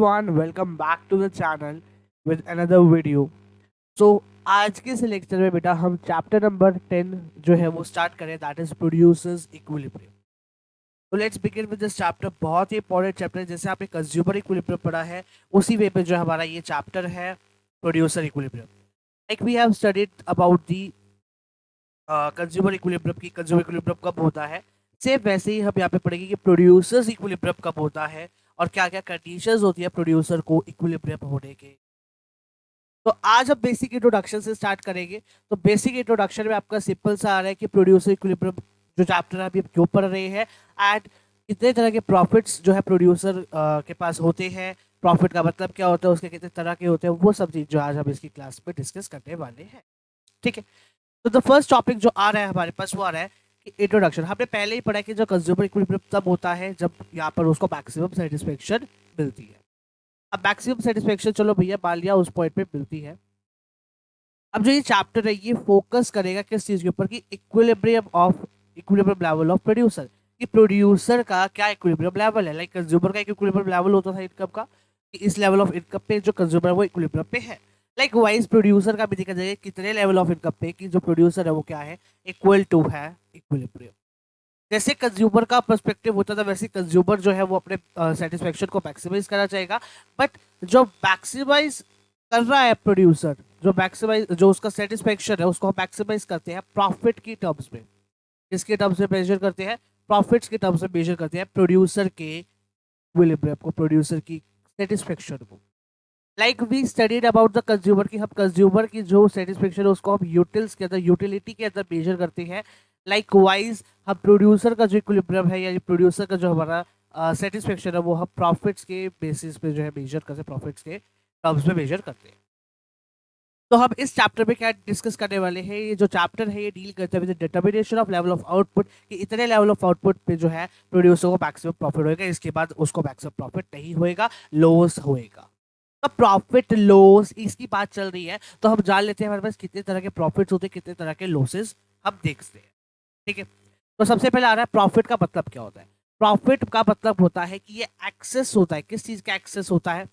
everyone, welcome back to the channel with another video. So आज के इस lecture में बेटा हम चैप्टर नंबर 10 जो है वो स्टार्ट करें, दैट इज प्रोड्यूसर्स इक्विलिब्रियम. तो let's begin with this chapter. बहुत ही इंपॉर्टेंट चैप्टर है. जैसे आपने कंज्यूमर इक्विलिब्रियम पढ़ा है उसी वे पे जो हमारा ये चैप्टर है producer equilibrium. Like we have studied about the consumer equilibrium की कंज्यूमर इक्विलिब्रियम कब होता है. सेम वैसे ही हम यहाँ पे पढ़ेंगे कि प्रोड्यूसर्स इक्विलिब्रियम कब होता है और क्या क्या कंडीशंस होती है प्रोड्यूसर को इक्विलिब्रियम होने के. तो आज हम बेसिक इंट्रोडक्शन से स्टार्ट करेंगे. तो बेसिक इंट्रोडक्शन में आपका सिंपल सा आ रहा है कि प्रोड्यूसर इक्विलिब्रियम जो चैप्टर है अभी हम क्यों पढ़ रहे हैं एंड कितने तरह के प्रॉफिट्स जो है प्रोड्यूसर के पास होते हैं, प्रॉफिट का मतलब क्या होता है, उसके कितने तरह के होते हैं, वो सब चीज जो आज हम इसकी क्लास में डिस्कस करने वाले हैं. ठीक है. तो द फर्स्ट टॉपिक जो आ रहा है हमारे पास वो आ रहा है कि इंट्रोडक्शन. हमने पहले ही पढ़ा कि जो कंज्यूमर इक्विलिब्रियम तब होता है जब यहाँ पर उसको मैक्सिमम सेटिस्फेक्शन मिलती है. अब मैक्सिमम सेटिस्फेक्शन चलो भैया मान लिया उस पॉइंट पे मिलती है. अब जो ये चैप्टर है ये फोकस करेगा किस चीज के ऊपर कि इक्विलिब्रियम लेवल ऑफ प्रोड्यूसर. कि प्रोड्यूसर का क्या इक्विलिब्रियम लेवल है. लाइक कंज्यूमर का एक इक्विलिब्रियम लेवल होता था इनकम का कि इस लेवल ऑफ इनकम पे जो कंज्यूमर है वो इक्विलिब्रियम पे है. लाइक वाइज प्रोड्यूसर का भी देखा जाएगा कितने लेवल ऑफ इनकम पे कि जो प्रोड्यूसर है वो क्या है, इक्वल टू है इक्विलिब्रियम. जैसे कंज्यूमर का पर्सपेक्टिव होता था वैसे कंज्यूमर जो है वो अपने सेटिस्फेक्शन को मैक्सिमाइज करना चाहेगा. बट जो मैक्सिमाइज कर रहा है प्रोड्यूसर, जो उसका सेटिस्फेक्शन है उसको हम मैक्सिमाइज करते हैं प्रॉफिट की टर्म्स में. किसके टर्म्स में मेजर करते हैं, प्रॉफिट्स के टर्म्स में मेजर करते हैं प्रोड्यूसर के इक्विलिब्रियम को, प्रोड्यूसर की सेटिस्फेक्शन को. Like we studied about the consumer की हम कंज्यूमर की जो सेटिस्फेक्शन है उसको हम यूटिल्स के अंदर, यूटिलिटी के अंदर मेजर करते हैं. लाइक वाइज हम प्रोड्यूसर का जो इक्विलिब्रियम है या प्रोड्यूसर का जो हमारा सेटिस्फेक्शन है वो हम प्रॉफिट्स के बेसिस पे जो है मेजर करते हैं, प्रॉफिट्स के टर्म्स में मेजर करते हैं. तो हम इस चैप्टर में क्या डिस्कस करने वाले हैं, ये जो चैप्टर है ये डील करते हैं with determination of level of output कि इतने लेवल ऑफ आउटपुट पे जो है प्रोड्यूसर को मैक्सिमम प्रॉफिट होएगा, इसके बाद उसको मैक्सिमम प्रॉफिट नहीं होएगा, लॉस होएगा. तो प्रॉफिट लॉस इसकी बात चल रही है तो हम जान लेते हैं हमारे पास कितने तरह के प्रॉफिट्स होते हैं, कितने तरह के लॉसेस हम देखते हैं. ठीक है. तो सबसे पहले आ रहा है प्रॉफिट का मतलब क्या होता है. प्रॉफिट का मतलब होता है कि ये एक्सेस होता है. किस चीज का एक्सेस होता है,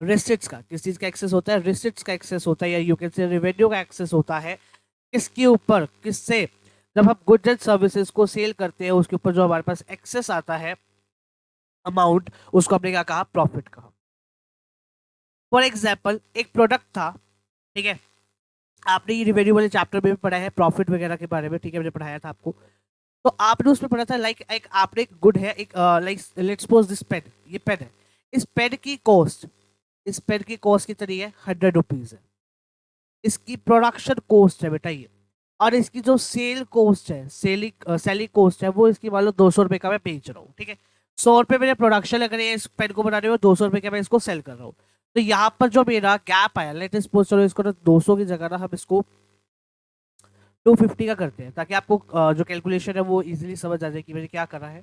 रिसिट्स का. किस चीज का एक्सेस होता है, रिसिट्स का एक्सेस होता है या यू कैन से रेवेन्यू का एक्सेस होता है. किसके ऊपर, किससे, जब हम गुड्स एंड सर्विसेज को सेल करते हैं उसके ऊपर जो हमारे पास एक्सेस आता है अमाउंट, उसको हमने क्या कहा, प्रॉफिट कहा. फॉर एग्जाम्पल एक प्रोडक्ट था, ठीक है, आपने ये रिवेन्यू वाले चैप्टर में भी पढ़ा है प्रॉफिट वगैरह के बारे में, ठीक है, मैंने पढ़ाया था आपको. तो आपने उसमें पढ़ा था लाइक एक आपने एक गुड है, एक like let's suppose this pen, ये पेन है. इस पेन की कॉस्ट, इस पेन की कॉस्ट कितनी है, 100 रुपीज है. इसकी प्रोडक्शन कॉस्ट है बेटा ये. और इसकी जो सेल कॉस्ट है, सेलिंग कॉस्ट है वो इसकी मान लो 200 रुपए का मैं बेच रहा हूँ. ठीक है. 100 रुपए मैंने प्रोडक्शन लग रही है इस पेन को बनाने में, 200 रुपए का मैं इसको सेल कर रहा हूँ. तो यहाँ पर जो मेरा गैप आया, लेट अस सपोज चलो इसको ना 200 की जगह ना हम इसको 250 का करते हैं ताकि आपको जो कैलकुलेशन है वो इजीली समझ आ जाए कि मैंने क्या करा है.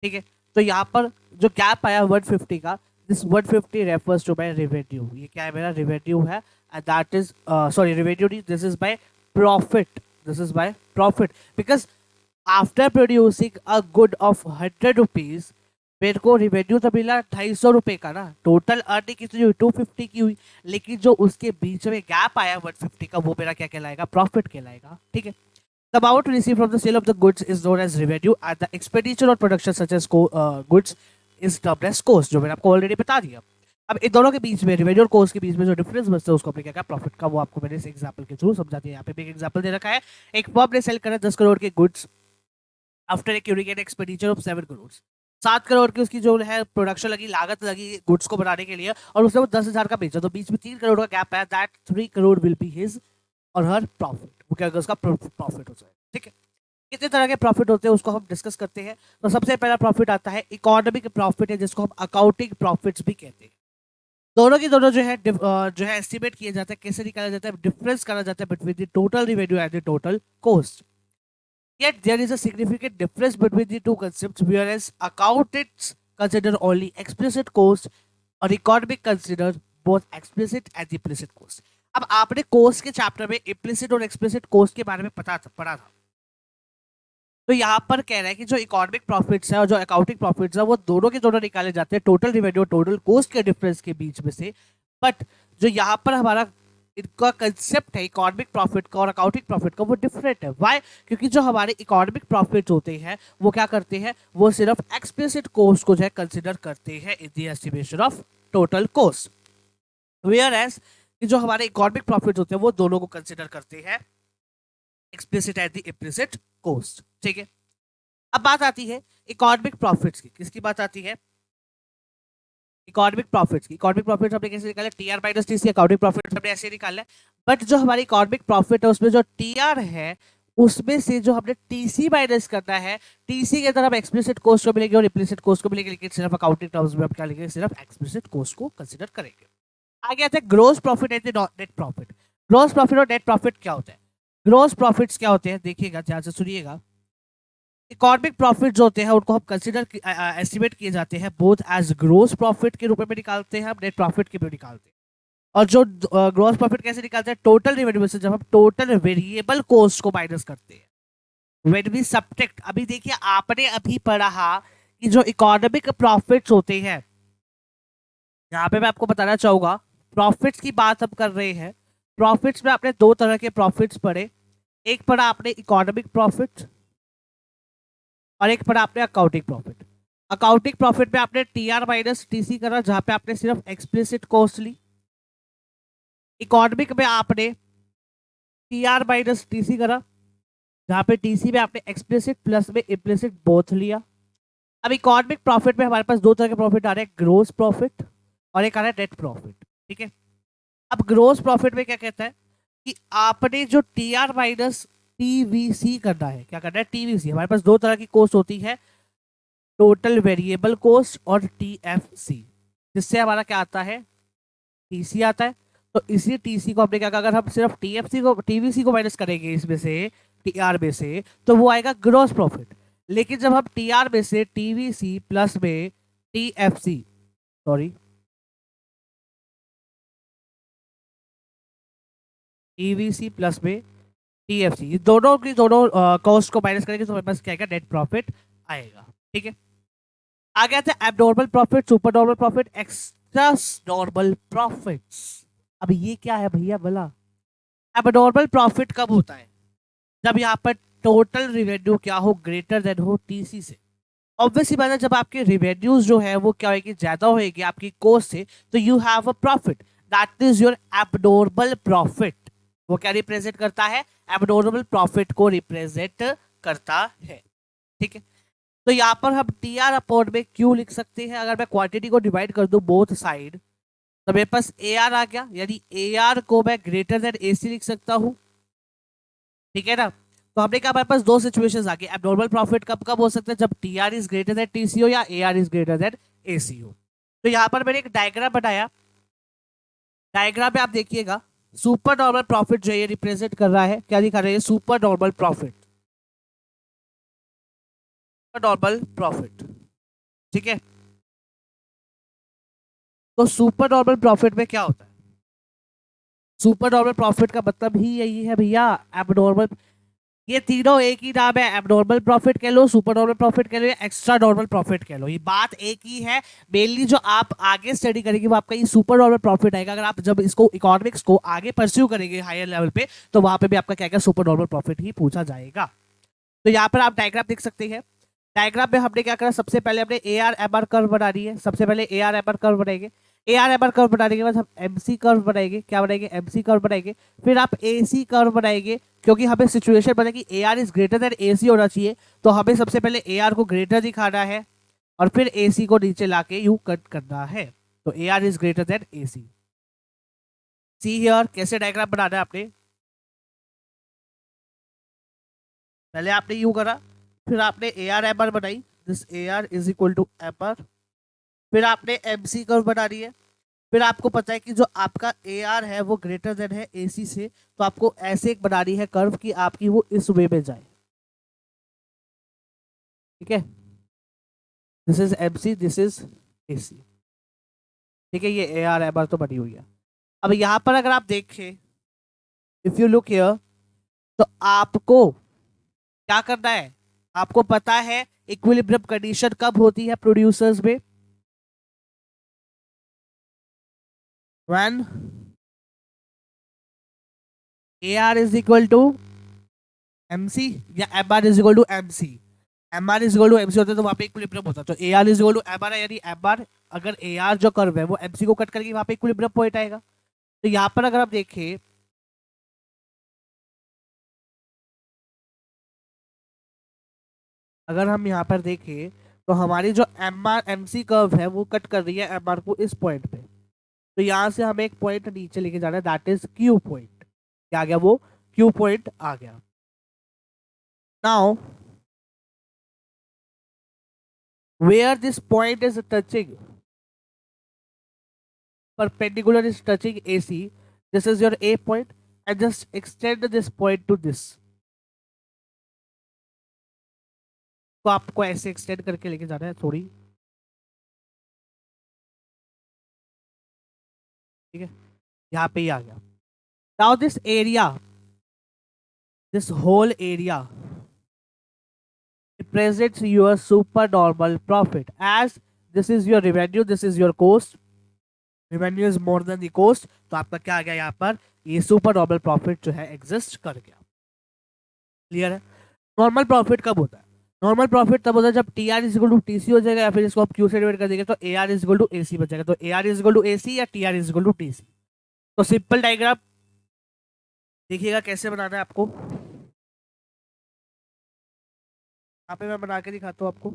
ठीक है. तो यहाँ पर जो गैप आया 150 का, this 150 refers to my revenue. ये क्या है, मेरा रेवेन्यू है and that is sorry revenue नहीं, this is by profit. This is by profit because after producing a good of 100 rupees मेरे को रेवेन्यू तो मिला 250 रुपए का ना. टोटल अर्निंग कितनी हुई, 250 की हुई. लेकिन जो उसके बीच में गैप आया 150 का वो मेरा क्या कहलाएगा, प्रॉफिट कहलाएगा. ठीक है. The amount received from the sale of the goods is known as revenue and the expenditure on production such as goods is termed as cost, जो मैंने आपको ऑलरेडी बता दिया. अब इन दोनों के बीच में, रेवेन्यू और कॉस्ट के बीच में जो डिफरेंस बचता है उसको हमने क्या कहा, प्रॉफिट का. वो आपको मैंने इस एग्जांपल के थ्रू समझा दिया. यहाँ पे भी एक एग्जांपल दे रखा है. एक फर्म ने सेल करा 10 करोड़ के goods after occurring an expenditure of 7 crore. 7 crore की उसकी जो है प्रोडक्शन लगी, लागत लगी गुड्स को बनाने के लिए, और उसने वो 10,000 का बेचा. तो बीच में 3 करोड़ का गैप आया. That 3 crore will be his और हर प्रॉफिट. वो क्या होगा, उसका प्रॉफिट हो जाए. ठीक है. कितने तरह के प्रॉफिट होते हैं उसको हम डिस्कस करते हैं. तो सबसे पहला प्रॉफिट आता है इकोनॉमिक प्रॉफिट है, जिसको हम अकाउंटिंग प्रॉफिट्स भी कहते हैं. दोनों की दोनों जो है एस्टिमेट किया जाता है, कैसे निकाला जाता है, डिफरेंस करा जाता है between the total revenue and the total cost. Yet there is a significant difference between the two concepts, whereas accountants consider only explicit cost और economic consider both explicit and implicit cost. अब आपने coast के chapter में implicit और explicit coast के बारे में पढ़ा था. तो यहाँ पर कह रहा है कि जो इकोनॉमिक प्रॉफिट्स है और जो अकाउंटिंग प्रॉफिट्स है वो दोनों के दोनों निकाले जाते हैं टोटल रिवेन्यू टोटल कॉस्ट के डिफरेंस के बीच में से। बट जो यहाँ पर हमारा इनका कंसेप्ट है इकोनॉमिक प्रॉफिट का और अकाउंटिंग प्रॉफिट का वो डिफरेंट है। व्हाई? क्योंकि जो हमारे इकोनॉमिक प्रॉफिट होते हैं वो क्या करते हैं, वो सिर्फ एक्सप्लिसिट कॉस्ट को जो है कंसिडर करते हैं in the estimation of total cost, whereas जो हमारे इकोनॉमिक प्रॉफिट होते हैं वो दोनों को कंसिडर करते हैं explicit and the implicit cost. ठीक है, अब बात आती है इकोनॉमिक प्रॉफिट्स की। किसकी बात आती है? इकोनॉमिक प्रॉफिट्स की। इकोनॉमिक प्रॉफिट हमने कैसे निकाला? TR minus TC. Accounting profit हमने ऐसे निकाला है। बट जो हमारी इकोनॉमिक प्रॉफिट है उसमें जो टीआर है उसमें से जो हमने टीसी माइनस करना है, टीसी के तरफ एक्सप्लिसिट कॉस्ट को मिलेगी और इम्प्लिसिट कॉस्ट को मिलेगी, लेकिन सिर्फ अकाउंटिंग टर्म्स में हम क्या लिखेंगे, सिर्फ एक्सप्लिसिट कॉस्ट को कंसीडर करेंगे। आगे आते हैं gross profit and net profit. Gross profit और नेट प्रॉफिट क्या होता है? ग्रॉस प्रॉफिट्स क्या होते हैं, देखिएगा ध्यान से सुनिएगा। इकोनॉमिक प्रॉफिट जो होते हैं उनको हम कंसीडर एस्टिमेट किए जाते हैं बोथ एज ग्रोस प्रॉफिट के रूप में निकालते हैं, हम नेट प्रॉफिट के भी निकालते हैं। और जो ग्रोस प्रॉफिट कैसे निकालते हैं? टोटल रेवेन्यू से जब हम टोटल वेरिएबल कॉस्ट को माइनस करते हैं, व्हेन वी सब्ट्रैक्ट। अभी देखिए आपने अभी पढ़ा कि जो इकोनॉमिक प्रॉफिट्स होते हैं, यहाँ पे मैं आपको बताना चाहूंगा प्रॉफिट्स की बात हम कर रहे हैं। प्रॉफिट्स में आपने दो तरह के प्रॉफिट्स पढ़े, एक पढ़ा आपने इकोनॉमिक प्रॉफिट और एक पढ़ा आपने अकाउंटिंग प्रॉफिट। अकाउंटिंग प्रॉफिट में आपने टीआर माइनस टीसी करा जहां पे आपने सिर्फ एक्सप्लिसिट कॉस्ट ली। इकोनॉमिक में आपने टीआर माइनस टीसी करा जहां पे टीसी में आपने एक्सप्लिसिट प्लस में इम्प्लिसिट बोथ लिया। अब इकोनॉमिक प्रॉफिट में हमारे पास दो तरह के प्रॉफिट आ रहे हैं, ग्रोस प्रॉफिट और एक आ रहा है नेट प्रॉफिट। ठीक है, अब ग्रोस प्रॉफिट में क्या कहता है कि आपने जो टीआर माइनस टीवीसी करना है, क्या करना है, टीवीसी। हमारे पास दो तरह की कॉस्ट होती है, टोटल वेरिएबल कॉस्ट और टीएफसी, जिससे हमारा क्या आता है, टीसी आता है। तो इसी टीसी को हमने क्या कहा, अगर हम सिर्फ टीएफसी को टीवीसी को माइनस करेंगे इसमें से, टीआर में से, तो वो आएगा ग्रॉस प्रॉफिट। लेकिन जब हम टीआर में से टीवीसी प्लस में टीएफसी, सॉरी टीवीसी प्लस में टीएफसी, ये दोनों की दोनों कॉस्ट को माइनस करेंगे तो हमारे पास क्या आएगा, नेट प्रॉफिट आएगा। ठीक है, आगे आते हैं abnormal profit, super normal profit, extra normal profits. अब ये क्या है भैया भला? एबनॉर्मल प्रॉफिट कब होता है? जब यहाँ पर टोटल रिवेन्यू क्या हो, ग्रेटर देन हो टीसी से। ऑब्वियसली बात है, जब आपके रिवेन्यूज जो है वो क्या होगी, ज्यादा होगी आपकी कॉस्ट से, तो you have a profit, that is your abnormal profit. वो क्या रिप्रेजेंट करता है? एबनॉर्मल प्रॉफिट को रिप्रेजेंट करता है। ठीक है, तो यहाँ पर हम टी आर अपॉन में क्यू लिख सकते हैं। अगर मैं क्वांटिटी को डिवाइड कर दूं बोथ साइड तो मेरे पास ए आर आ गया, यानी ए आर को मैं ग्रेटर देन ए सी लिख सकता हूं। ठीक है ना, तो हमने कहा हमारे पास दो सिचुएशंस आ गई। एबनॉर्मल प्रॉफिट कब कब हो सकता है? जब T R is greater than T C हो या A R is greater than A C हो। तो यहाँ पर मैंने एक डायग्राम बनाया, डायग्राम में आप देखिएगा सुपर नॉर्मल प्रॉफिट जो ये रिप्रेजेंट कर रहा है, क्या दिखा रहा है, super normal profit, normal profit. ठीक है, तो सुपर नॉर्मल प्रॉफिट में क्या होता है? सुपर नॉर्मल प्रॉफिट का मतलब ही यही है भैया, एबनॉर्मल। ये तीनों एक ही नाम है, एबनॉर्मल प्रॉफिट कह लो, सुपर नॉर्मल प्रॉफिट कह लो या एक्स्ट्रा नॉर्मल प्रॉफिट कह लो, ये बात एक ही है। मेनली जो आप आगे स्टडी करेंगे वो आपका ये सुपर नॉर्मल प्रॉफिट आएगा। अगर आप जब इसको इकोनॉमिक्स को आगे परस्यू करेंगे हायर लेवल पे, तो वहां पे भी आपका क्या सुपर नॉर्मल प्रॉफिट ही पूछा जाएगा। तो यहाँ पर आप डायग्राम देख सकते हैं। डायग्राम में हमने क्या करा, सबसे पहले हमने A R M R curve बना दी है। सबसे पहले A R M R curve बनाएंगे, A R M R curve बनाने के बाद हम एमसी कर्व बनाएंगे। क्या बनाएंगे? एमसी कर्व बनाएंगे। फिर आप ए सी कर्व बनाएंगे, क्योंकि हमें सिचुएशन बने कि A R is greater than A C होना चाहिए, तो हमें सबसे पहले ए आर को ग्रेटर दिखाना है और फिर ए सी को नीचे लाके यू कट करना है। तो A R is greater than A C. See here कैसे डायग्राम बनाना है आपने, पहले आपने यू करा, फिर आपने ए आर एम आर बनाई, this A R is equal to M R. फिर आपने एम सी कर्व बना दी है। फिर आपको पता है कि जो आपका ए आर है वो ग्रेटर देन है ए सी से, तो आपको ऐसे एक बनानी है कर्व कि आपकी वो इस वे में जाए। ठीक है, this is M C, this is A C. ठीक है, ये ए आर एम आर तो बनी हुई है। अब यहाँ पर अगर आप देखें, इफ यू लुक हियर, तो आपको क्या करना है, आपको पता है इक्विलिब्रियम कंडीशन कब होती है प्रोड्यूसर्स में? When A R is equal to M C या M R is equal to M C. M R is equal to M C होता है तो वहां पे इक्विलिब्रियम होता है। तो A R is equal to M R है, यानी एम आर अगर ए आर जो कर्व है वो एम सी को कट करके वहां पे इक्विलिब्रियम पॉइंट आएगा। तो यहाँ पर अगर आप देखें, अगर हम यहाँ पर देखें तो हमारी जो M R M C curve है वो कट कर रही है एम आर को इस पॉइंट पे। तो यहाँ से हमें एक पॉइंट नीचे लेके जाना है, दैट इज क्यू पॉइंट। क्या आ गया? वो क्यू पॉइंट आ गया। Now where this point is touching, perpendicular is touching AC, this is your A point, and just extend this point to this। तो आपको ऐसे एक्सटेंड करके लेके जाना है, थोड़ी, ठीक है, यहाँ पे ही आ गया। Now this area, this whole area represents your supernormal profit, as this is your revenue, this is your cost, revenue is more than the cost। तो आपका क्या आ गया यहाँ पर? ये सुपर नॉर्मल प्रॉफिट जो है एग्जिस्ट कर गया। क्लियर है? नॉर्मल प्रॉफिट कब होता है? नॉर्मल प्रॉफिट तब होता है जब T R is equal to T C हो जाएगा, या फिर इसको आप क्यू से डिवाइड कर देंगे तो A R is equal to A C बचेगा। तो A R is equal to A C या T R is equal to T C. तो सिंपल डायग्राम देखिएगा कैसे बनाना है आपको। यहाँ पे मैं बना के दिखाता हूँ आपको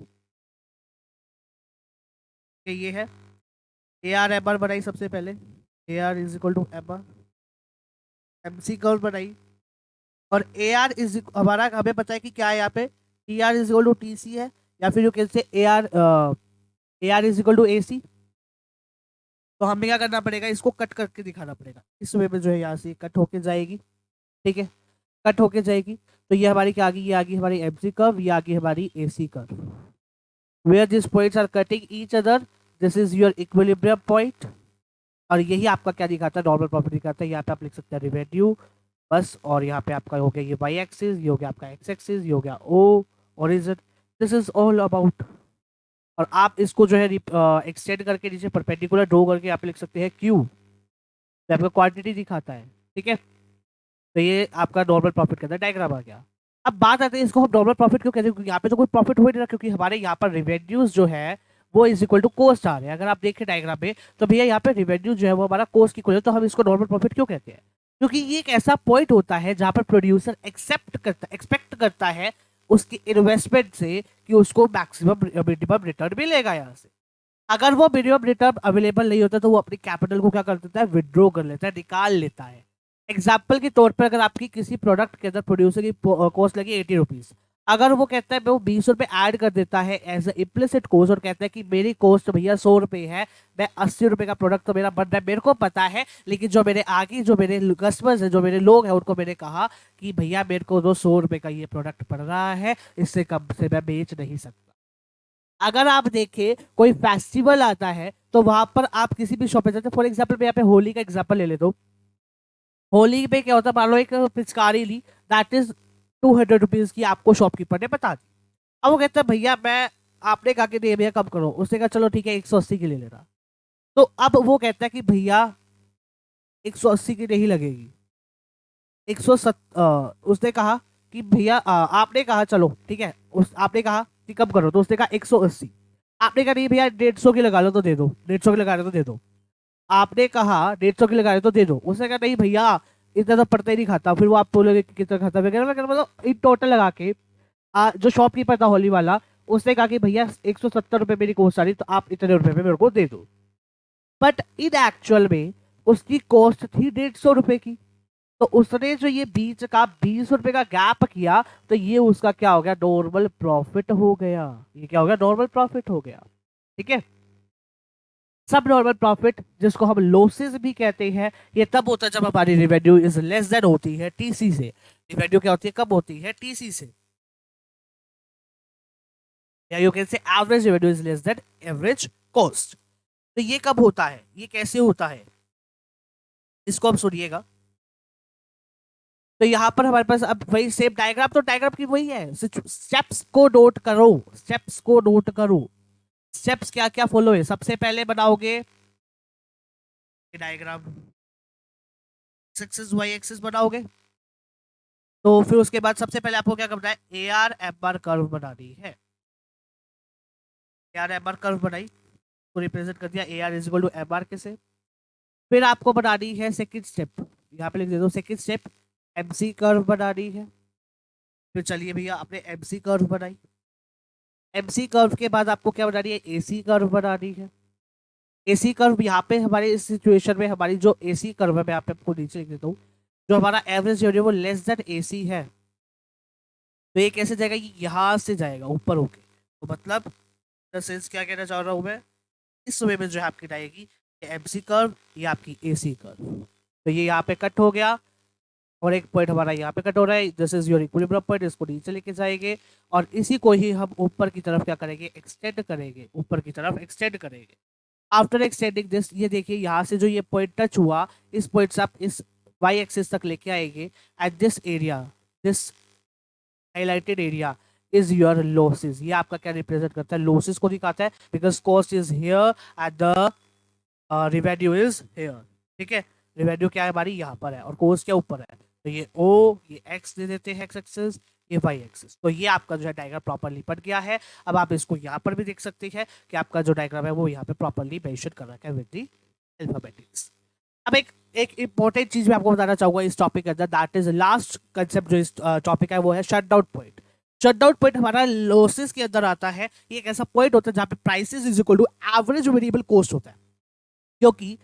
कि ये है ए आर एम आर बनाई सबसे पहले, A R is equal to M R, M C curve बनाई, और ए आर इज हमारा हमें पता है कि क्या है यहाँ पे, T R is equal to T C है, या फिर you can say A R is equal to A C. तो हमें क्या करना पड़ेगा, इसको कट करके दिखाना पड़ेगा। इस वे में जो है यहाँ से कट होके जाएगी, ठीक है, कट होके जाएगी। तो ये हमारी क्या आ गई? ये आ गई हमारी एम सी कर्व, ये आ गई हमारी A C curve. Where this points are cutting each other, this is your equilibrium point. और यही आपका क्या दिखाता है? नॉर्मल प्रॉफिट दिखाता है। यहाँ पे आप लिख सकते हैं रिवेन्यू बस, और यहाँ पे आपका हो गया ये वाई एक्सिस, ये हो गया आपका एक्स एक्सिस, ये हो गया O origin. This is all about. और आप इसको जो है एक्सटेंड करके नीचे परपेंडिकुलर ड्रॉ करके आप लिख सकते हैं क्यू, तो आपका क्वांटिटी दिखाता है, ठीक है। तो ये आपका नॉर्मल प्रॉफिट का डायग्राम आ गया। अब बात आती है इसको हम नॉर्मल प्रॉफिट क्यों कहते हैं, क्योंकि यहाँ पे तो कोई प्रॉफिट हो ही नहीं रहा, क्योंकि हमारे यहाँ पर रिवेन्यूज जो है वो इज इक्वल टू कोस्ट आ रहे हैं। अगर आप देखें डायग्राम में तो भैया यहाँ पे रिवेन्यू जो है वो हमारा कोस्ट की इक्वल है, तो हम इसको नॉर्मल प्रॉफिट क्यों कहते हैं? क्योंकि ये एक ऐसा पॉइंट होता है जहां पर प्रोड्यूसर एक्सपेक्ट करता है उसकी इन्वेस्टमेंट से कि उसको मैक्सिमम मिनिमम रिटर्न मिलेगा यहाँ से। अगर वो मिनिमम रिटर्न अवेलेबल नहीं होता तो वो अपनी कैपिटल को क्या कर देता है? विड्रॉ कर लेता है, निकाल लेता है। एग्जाम्पल के तौर पर अगर आपकी किसी प्रोडक्ट के अंदर प्रोड्यूसर की कॉस्ट लगी 80 रुपीज, अगर वो कहता है वो 20 रुपए ऐड कर देता है एज इम्प्लिसिट कॉस्ट, और कहता है कि मेरी कॉस्ट भैया 100 रुपए है, मैं 80 रुपए का प्रोडक्ट तो मेरा बन रहा है, मेरे को पता है, लेकिन जो मेरे आगे जो मेरे कस्टमर्स है, जो मेरे लोग हैं, उनको मैंने कहा कि भैया मेरे को तो 100 रुपए का ये प्रोडक्ट पड़ रहा है, इससे कम से मैं बेच नहीं सकता। अगर आप देखें कोई फेस्टिवल आता है तो वहां पर आप किसी भी शॉप पे जाते हैं, फॉर एग्जाम्पल मैं यहाँ पे होली का एग्जाम्पल ले लेता हूँ। होली पे क्या होता है, मान लो एक पिचकारी ली, दैट इज 200 रुपीज की, आपको शॉपकीपर ने बता दी। अब वो कहता है भैया मैं, आपने कहा कि नहीं भैया कम करो, उसने कहा चलो ठीक है 180 की ले लेना। तो अब वो कहता है कि भैया 180 की नहीं लगेगी, उसने कहा कि भैया आपने कहा चलो ठीक है, आपने कहा कि कम करो, तो उसने कहा 180। आपने कहा नहीं भैया 150 की लगा लो तो दे दो, 150 की लगा रहे तो दे दो। आपने कहा 150 की लगा रहे तो दे दो, उसने कहा नहीं भैया इतना तो पड़ता ही नहीं खाता। फिर वो आप बोलोगे कि कितना खाता है, मतलब इन टोटल लगा के जो शॉपकीपर था होली वाला, उसने कहा कि भैया 170 रुपए मेरी कॉस्ट आ रही, तो आप इतने रुपए में मेरे को दे दो। बट इन एक्चुअल में उसकी कॉस्ट थी 150 रुपए की। तो उसने जो ये बीच का 20 रुपए का गैप किया, तो ये उसका क्या हो गया? नॉर्मल प्रॉफिट हो गया। ये क्या हो गया? नॉर्मल प्रॉफिट हो गया, ठीक है। सब नॉर्मल प्रॉफिट, जिसको हम लॉसेस भी कहते हैं, ये तब होता है जब हमारी रेवेन्यू इज लेस देन होती है टीसी से। रेवेन्यू क्या होती है? कब होती है? टीसी से, या यू कैन से average revenue is less than average cost. तो ये कब होता है? ये कैसे होता है? इसको आप सुनिएगा। तो यहाँ पर हमारे पास अब वही सेम डायग्राम, तो डायग्राम की वही है, स्टेप्स को नोट करो, स्टेप्स को नोट करो। स्टेप्स क्या क्या फॉलो है, सबसे पहले बनाओगे डायग्राम, एक्सिस वाई एक्सिस बनाओगे। तो फिर उसके बाद सबसे पहले आपको क्या करना है, A R M R curve बनानी है। A R M R curve बनाई, तो रिप्रेजेंट कर दिया A R is equal to M R के से। फिर आपको बनानी है सेकंड स्टेप, यहाँ पे लिख दे दो सेकंड स्टेप, एमसी कर्व बनानी है। फिर चलिए भैया आपने एमसी कर्व बनाई, एमसी कर्व के बाद आपको क्या बनानी है, एसी कर्व बनानी है। एसी कर्व यहाँ पे हमारे इस सिचुएशन में हमारी जो एसी कर्व है, मैं यहाँ पे आपको नीचे लिख देता हूँ, जो हमारा एवरेज जो है वो लेस देन एसी है, तो ये कैसे जाएगा, ये यहाँ से जाएगा ऊपर होके। तो मतलब सेंस क्या कहना चाह रहा हूँ मैं, इस वे में जो है आपकी आएगी एमसी कर्व, ये आपकी एसी कर्व। तो ये यहाँ पे कट हो गया और एक पॉइंट हमारा यहाँ पे कट हो रहा है, this is your equilibrium point, इसको नीचे लेके जाएंगे और इसी को ही हम ऊपर की तरफ क्या करेंगे, एक्सटेंड करेंगे, ऊपर की तरफ एक्सटेंड करेंगे। आफ्टर एक्सटेंडिंग दिस, ये देखिए यहाँ से जो ये पॉइंट टच हुआ, इस पॉइंट से आप इस वाई एक्सिस तक लेके आएंगे। At this area, this highlighted area is your losses. ये आपका क्या रिप्रेजेंट करता है, लॉसेस को दिखाता है, because cost is here at the revenue is here. ठीक है, रिवेन्यू क्या है हमारी यहाँ पर है और कॉस्ट क्या ऊपर है, तो ये ओ, ये एक्स दे देते हैं एक्स एक्सिस, ये वाई एक्सिस। तो ये आपका जो है डायग्राम प्रॉपर्ली बन गया है। अब आप इसको यहाँ पर भी देख सकते हैं कि आपका जो डायग्राम है वो यहाँ पे प्रॉपर्ली मेंशन कर रखा है विद द अल्फाबेटिक्स। अब एक इंपॉर्टेंट चीज मैं आपको बताना चाहूंगा इस टॉपिक के अंदर, दैट इज लास्ट कंसेप्ट जो इस टॉपिक है वो है shut down point. Shut down point हमारा लॉसेस के अंदर आता है। ये एक ऐसा पॉइंट होता है जहाँ पे prices is equal to average variable cost होता है, क्योंकि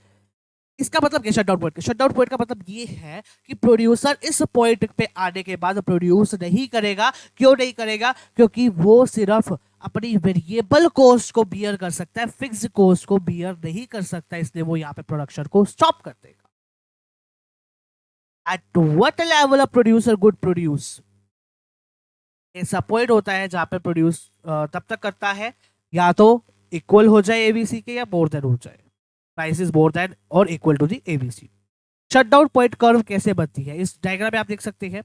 इसका मतलब क्या, shut down point, shut down point का मतलब ये है कि प्रोड्यूसर इस पॉइंट पे आने के बाद प्रोड्यूस नहीं करेगा। क्यों नहीं करेगा, क्योंकि वो सिर्फ अपनी वेरिएबल कॉस्ट को बियर कर सकता है, फिक्स्ड कॉस्ट को बियर नहीं कर सकता, इसलिए वो यहाँ पे प्रोडक्शन को स्टॉप कर देगा। At what level of producer good produce, ऐसा पॉइंट होता है जहां पे प्रोड्यूस तब तक करता है या तो इक्वल हो जाए एबीसी के या मोर देन हो जाए, प्राइस इज मोर देन और equal to the ABC. Shutdown point curve कैसे बनती है, इस डायग्राम में आप देख सकते हैं।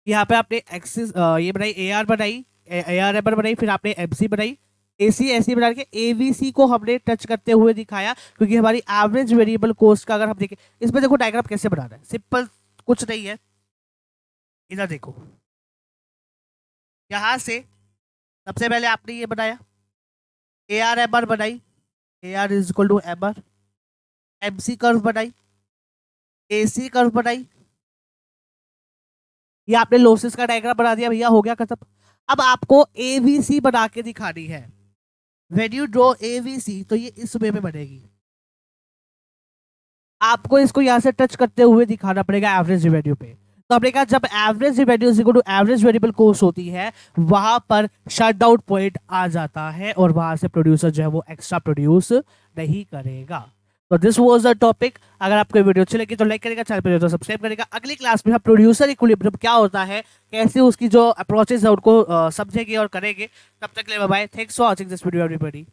यहाँ पे आपने एक्सिस ये बनाई, ए आर बनाई, ए आर एम बनाई, फिर आपने एमसी बनाई, एसी ऐसी बना के एबीसी को हमने टच करते हुए दिखाया, क्योंकि हमारी एवरेज वेरिएबल कॉस्ट का अगर हम देखें, इसमें देखो डायग्राम कैसे बनाना है, सिंपल कुछ नहीं है। इधर देखो, यहाँ से सबसे पहले आपने ये बनाया, ए आर एम आर बनाई, A R is equal to M R, MC curve बनाई, एसी कर्व बनाई, ये आपने लॉसेस का डायग्राम बना दिया, भैया हो गया खत्म। अब आपको एबीसी बना के दिखानी है। व्हेन यू ड्रॉ एबीसी, तो ये इस वे में बनेगी, आपको इसको यहाँ से टच करते हुए दिखाना पड़ेगा एवरेज रेवेन्यू पे। तो हमने कहा जब average revenue is equal to average variable cost होती है, वहां पर शट आउट पॉइंट आ जाता है और वहां से प्रोड्यूसर जो है वो एक्स्ट्रा प्रोड्यूस नहीं करेगा। तो दिस वाज द टॉपिक। अगर आपको वीडियो अच्छी लगी तो लाइक करेगा, चैनल पर तो सब्सक्राइब करेगा। अगली क्लास में हम प्रोड्यूसर इक्विलिब्रियम क्या होता है, कैसे उसकी जो अप्रोचेस है उनको समझेंगे और करेंगे। तब तक के लिए bye bye, thanks for watching this video everybody.